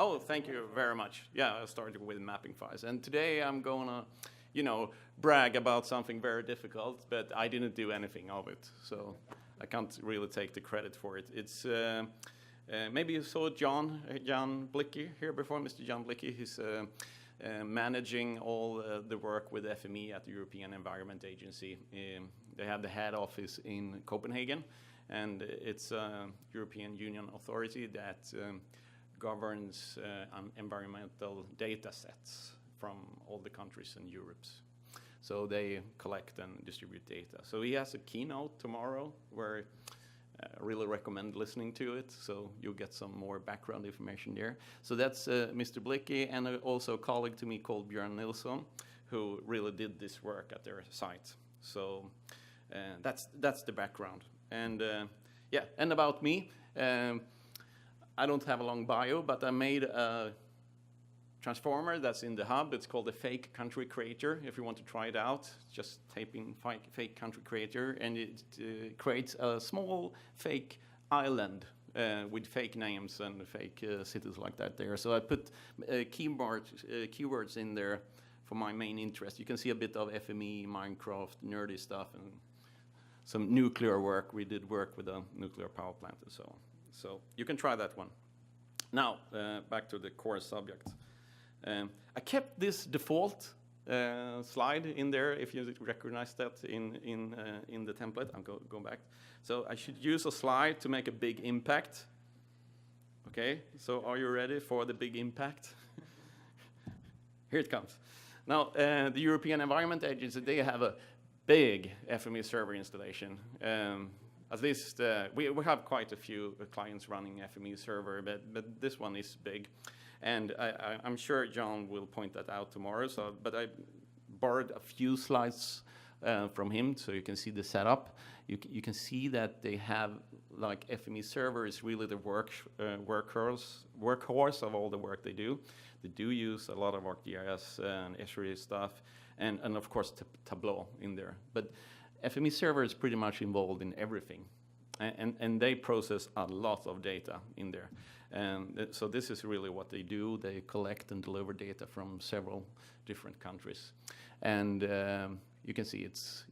Oh, thank you very much. Yeah, I started with mapping files. And today I'm going to, brag about something very difficult, but I didn't do anything of it. So I can't really take the credit for it. It's, maybe you saw John Bliki here before, Mr. John Bliki. He's managing all the work with FME at the European Environment Agency. They have the head office in Copenhagen, and it's a European Union authority that governs environmental data sets from all the countries in Europe. So they collect and distribute data. So he has a keynote tomorrow where I really recommend listening to it. So you'll get some more background information there. So that's Mr. Bliki, and also a colleague to me called Björn Nilsson, who really did this work at their site. So that's the background. And yeah, and about me, I don't have a long bio, but I made a transformer that's in the hub. It's called a fake country creator. If you want to try it out, just type in fake country creator, and it creates a small fake island with fake names and fake cities like that there. So I put keywords in there for my main interest. You can see a bit of FME, Minecraft, nerdy stuff, and some nuclear work. We did work with a nuclear power plant and so on. So you can try that one. Now, back to the core subject. I kept this default slide in there, if you recognize that in the template. I'm going back. So I should use a slide to make a big impact. Okay, so are you ready for the big impact? Here it comes. Now, the European Environment Agency, they have a big FME server installation. At least we have quite a few clients running FME server, but this one is big. And I'm sure John will point that out tomorrow. But I borrowed a few slides from him, so you can see the setup. You can see that they have, like, FME server is really the workhorse of all the work they do. They do use a lot of ArcGIS and Esri stuff, and of course Tableau in there. But FME server is pretty much involved in everything, and they process a lot of data in there. And so this is really what they do. They collect and deliver data from several different countries. And you can see it's,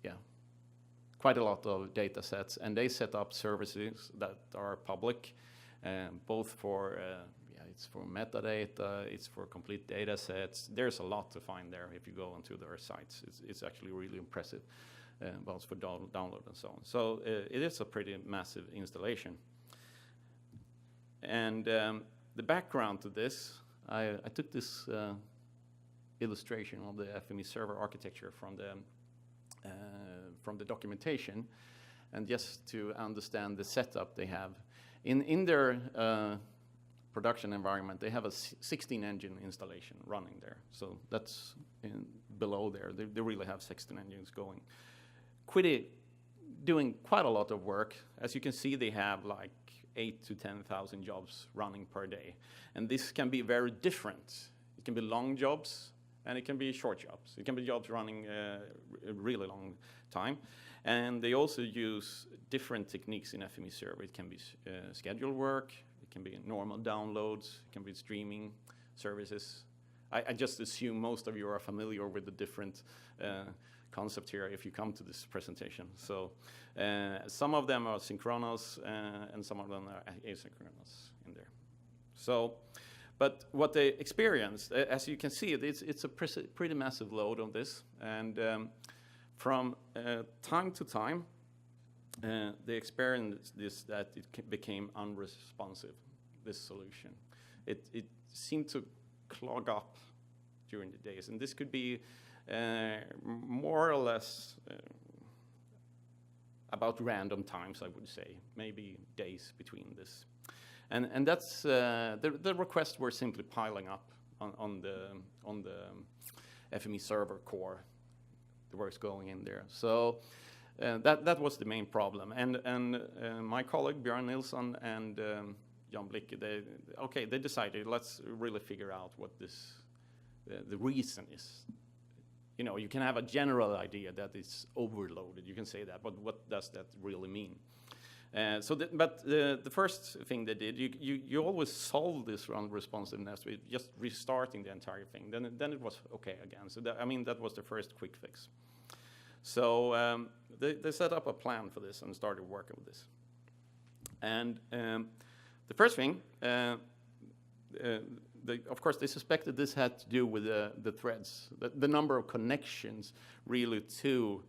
quite a lot of data sets. And they set up services that are public, both for, it's for metadata, it's for complete data sets. There's a lot to find there if you go onto their sites. It's actually really impressive. Both for download and so on. So it is a pretty massive installation. And the background to this, I took this illustration of the FME server architecture from the documentation, and just to understand the setup they have. In their production environment, they have a 16-engine installation running there. So that's below there. They really have 16 engines going. Doing quite a lot of work. As you can see, they have like 8,000 to 10,000 jobs running per day. And this can be very different. It can be long jobs, and it can be short jobs. It can be jobs running a really long time. And they also use different techniques in FME server. It can be scheduled work, it can be normal downloads, it can be streaming services. I just assume most of you are familiar with the different concept here if you come to this presentation. So some of them are synchronous and some of them are asynchronous in there. So, but what they experienced, as you can see, it's a pretty massive load on this. And from time to time, they experienced this, that it became unresponsive, this solution. It seemed to clog up during the days. And this could be more or less about random times, I would say, maybe days between this. And that's, the requests were simply piling up on the FME server core, the work's going in there. So that was the main problem. And my colleague, Björn Nilsson and John Bliki, they decided, let's really figure out what the reason is. You know, you can have a general idea that it's overloaded. You can say that, but what does that really mean? But the first thing they did, you always solve this around responsiveness with just restarting the entire thing. Then it was okay again. So that was the first quick fix. So they set up a plan for this and started working with this. And the first thing, of course, they suspected this had to do with the threads, the number of connections really to.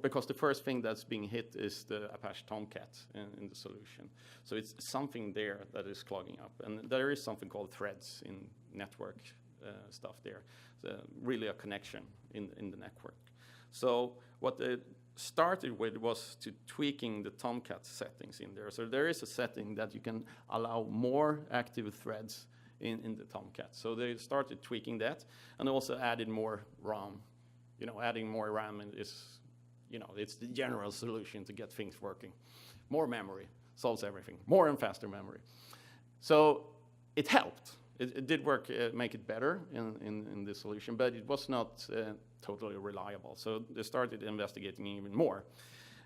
Because the first thing that's being hit is the Apache Tomcat in the solution. So it's something there that is clogging up. And there is something called threads in network stuff there. So really a connection in the network. So what they started with was to tweaking the Tomcat settings in there. So there is a setting that you can allow more active threads in the Tomcat. So they started tweaking that and also added more RAM. Adding more RAM is, it's the general solution to get things working. More memory solves everything. More and faster memory. So it helped. It did work, make it better in this solution, but it was not totally reliable. So they started investigating even more.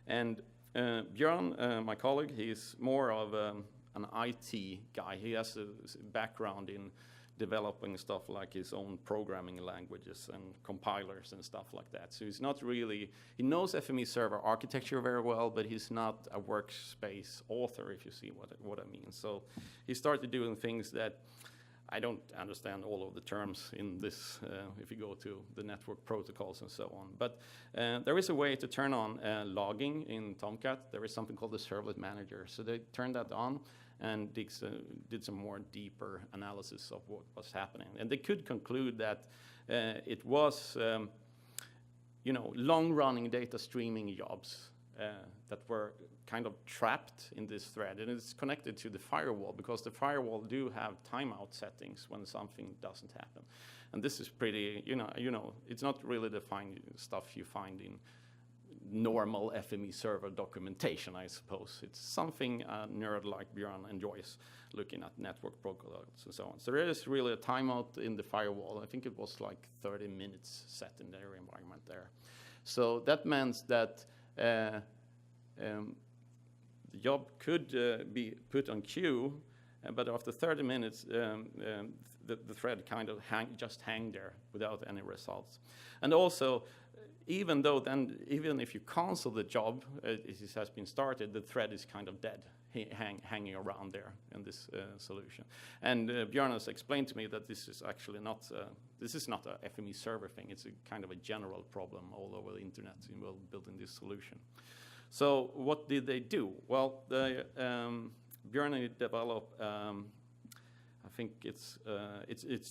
And Björn, my colleague, he's more of an IT guy. He has a background in developing stuff like his own programming languages and compilers and stuff like that. So he's not really, he knows FME server architecture very well, but he's not a workspace author, if you see what I mean. So he started doing things that I don't understand all of the terms in this, if you go to the network protocols and so on. But there is a way to turn on logging in Tomcat. There is something called the servlet manager. So they turned that on and did some more deeper analysis of what was happening. And they could conclude that it was, long-running data streaming jobs that were kind of trapped in this thread. And it's connected to the firewall, because the firewall do have timeout settings when something doesn't happen. And this is pretty, it's not really the stuff you find in normal FME server documentation, I suppose. It's something a nerd like Björn enjoys, looking at network protocols and so on. So there is really a timeout in the firewall. I think it was like 30 minutes set in their environment there. So that meant that the job could be put on queue, but after 30 minutes, the thread kind of just hang there without any results. And also, even if you cancel the job, it has been started, the thread is kind of dead, hanging around there in this solution. And Björn has explained to me that this is actually not a FME server thing. It's a kind of a general problem all over the internet while building this solution. So what did they do? Well, Björn developed, I think it's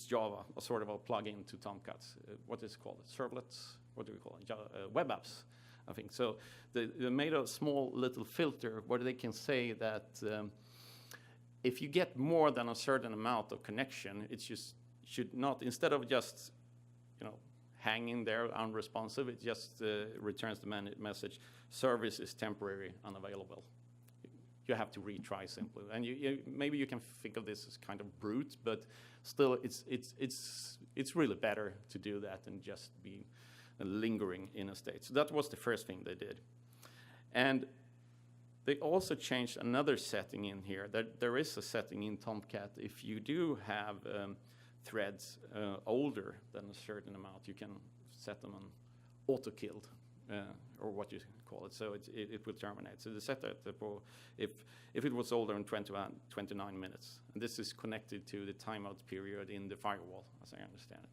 Java, a sort of a plugin to Tomcat. What is it called? Servlets? What do we call it? Web apps, I think. So they made a small little filter where they can say that if you get more than a certain amount of connection, it just should not, instead of just hanging there unresponsive, it just returns the message, service is temporary unavailable. You have to retry simply. And maybe you can think of this as kind of brute, but still it's really better to do that than just be lingering in a state. So that was the first thing they did. And they also changed another setting in here. There is a setting in Tomcat. If you do have threads older than a certain amount, you can set them on auto-killed, or what you call it. So it will terminate. So they set that if it was older than 29 minutes. And this is connected to the timeout period in the firewall, as I understand it.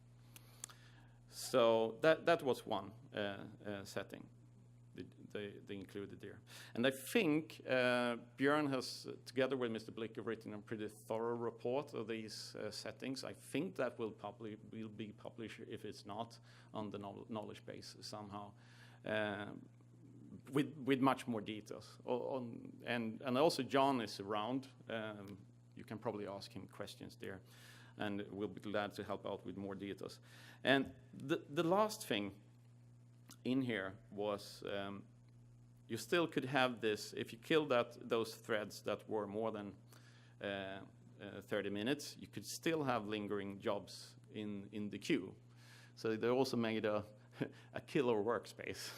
So that was one setting they included there. And I think Björn has, together with Mr. Bliki, written a pretty thorough report of these settings. I think that will be published, if it's not, on the knowledge base somehow, with much more details. And also John is around. You can probably ask him questions there, and we'll be glad to help out with more details. And the last thing in here was you still could have this, if you kill those threads that were more than 30 minutes, you could still have lingering jobs in the queue. So they also made a killer workspace,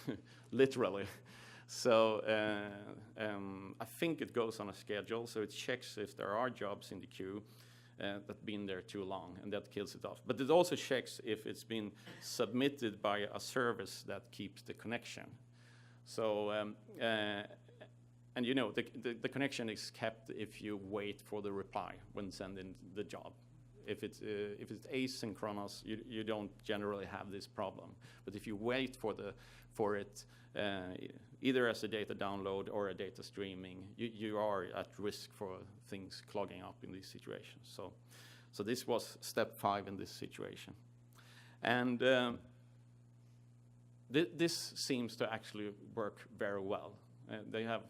literally. So I think it goes on a schedule, so it checks if there are jobs in the queue that been there too long, and that kills it off. But it also checks if it's been submitted by a service that keeps the connection. So, and you know, the connection is kept if you wait for the reply when sending the job. If it's asynchronous, you don't generally have this problem. But if you wait for it, either as a data download or a data streaming, you are at risk for things clogging up in these situations. So this was step 5 in this situation. And this seems to actually work very well. They have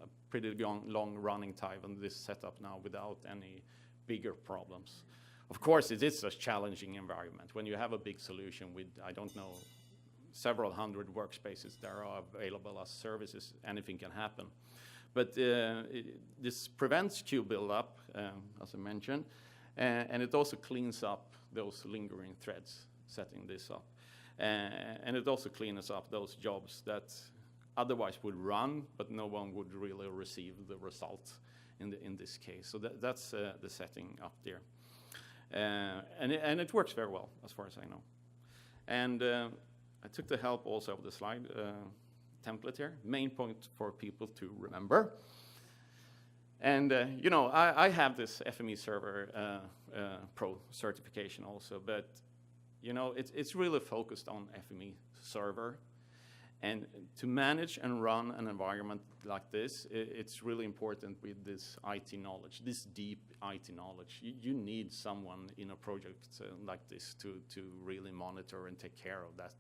a pretty long running time on this setup now without any bigger problems. Of course, it is a challenging environment. When you have a big solution with, I don't know, several hundred workspaces that are available as services, anything can happen. But this prevents queue buildup, as I mentioned, and it also cleans up those lingering threads setting this up. And it also cleans up those jobs that otherwise would run, but no one would really receive the result in this case. So that's the setting up there. And it works very well, as far as I know. And I took the help also of the slide template here, main point for people to remember. And you know, I have this FME server Pro certification also, but you know, it's really focused on FME server. And to manage and run an environment like this, it's really important with this IT knowledge, this deep IT knowledge. You need someone in a project like this to really monitor and take care of that.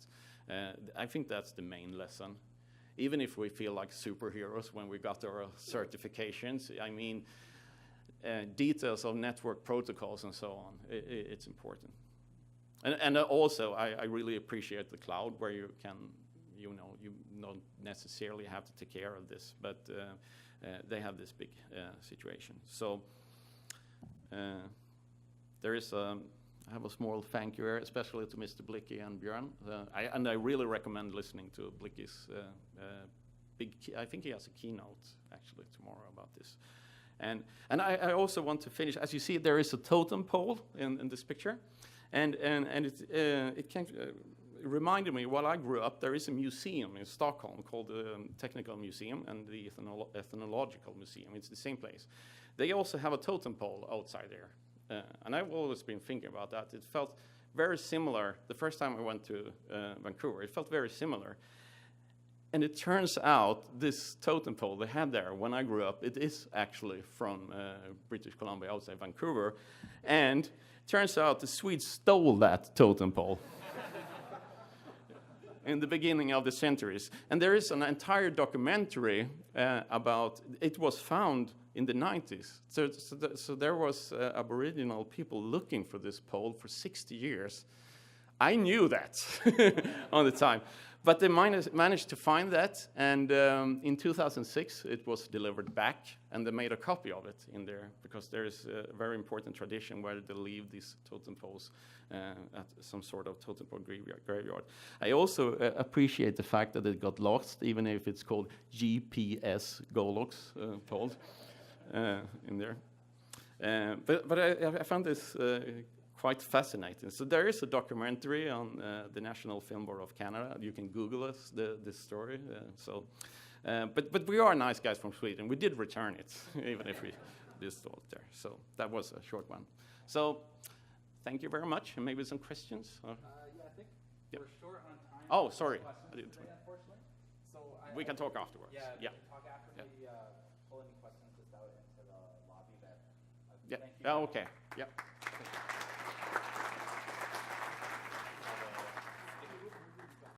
I think that's the main lesson. Even if we feel like superheroes when we got our certifications, I mean, details of network protocols and so on, it's important. And also, I really appreciate the cloud where you can, you know, you don't necessarily have to take care of this, but they have this big situation. So there is I have a small thank you here, especially to Mr. Bliki and Björn. And I really recommend listening to Bliki's I think he has a keynote actually tomorrow about this. And I also want to finish, as you see, there is a totem pole in this picture. And it came, reminded me, while I grew up, there is a museum in Stockholm called the Technical Museum and the Ethnological Museum. It's the same place. They also have a totem pole outside there. And I've always been thinking about that. It felt very similar. The first time I went to Vancouver, it felt very similar. And it turns out this totem pole they had there when I grew up, it is actually from British Columbia outside Vancouver. And it turns out the Swedes stole that totem pole in the beginning of the centuries. And there is an entire documentary about, it was found in the 90s. So there was Aboriginal people looking for this pole for 60 years. I knew that on the time. But they managed to find that, and in 2006 it was delivered back, and they made a copy of it in there, because there is a very important tradition where they leave these totem poles at some sort of totem pole graveyard. I also appreciate the fact that it got lost, even if it's called GPS Golox pole in there. But I found this quite fascinating. So there is a documentary on the National Film Board of Canada. You can Google this story. But we are nice guys from Sweden. We did return it, even if we installed it there. So that was a short one. So thank you very much. And maybe some questions? Yeah, I think we're short on time. Oh, sorry. Today, unfortunately. So we can talk afterwards. Yeah, we yeah. can talk after we pull any questions just out into the lobby. Yeah. Thank you. Oh, okay. Yeah.